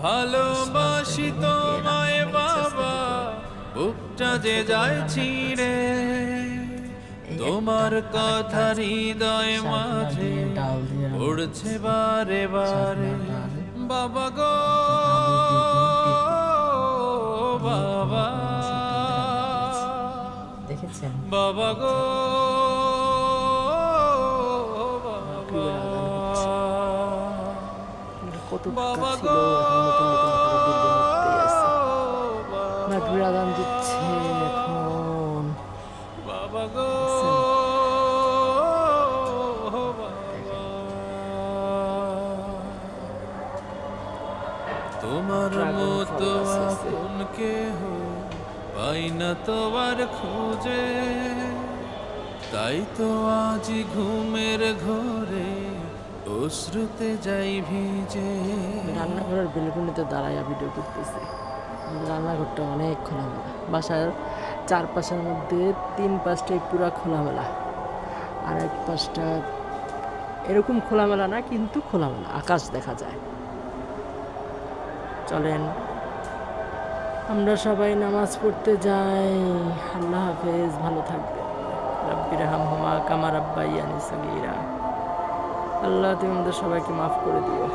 ভালোবাসি তোমায় বাবা, বুকটা যে যায় ছিঁড়ে, তোমার কথা হৃদয় মাঝে পড়ছে বারে বারে। বাবা গো বাবা, দেখেছেন বাবা গো কত বাবা ছিল, গো মাগরিব আজান দিচ্ছে এখন। বাবা গো তোমার মতো আপন কেহ পাই না তোমার খোঁজে, তাই তো আজ ঘুমের ঘরে অশ্রুতে যাই ভিজে। রান্নাঘরের বেলকনিতে দাঁড়াইয়া ভিডিও করতেছি। রান্নাঘরটা অনেক খোলামেলা, বাসার চারপাশের মধ্যে 3-5টাই পুরা খোলামেলা, আর এক পাশটা এরকম খোলামেলা না, কিন্তু খোলামেলা, আকাশ দেখা যায়। চলেন আমরা সবাই নামাজ পড়তে যাই। আল্লাহ হাফেজ, ভালো থাকবেন। রাব্বির হামহুমা কামা রাব্বায়ানি সগীরা। আল্লাহ তুমি আমাদের সবাইকে মাফ করে দিও।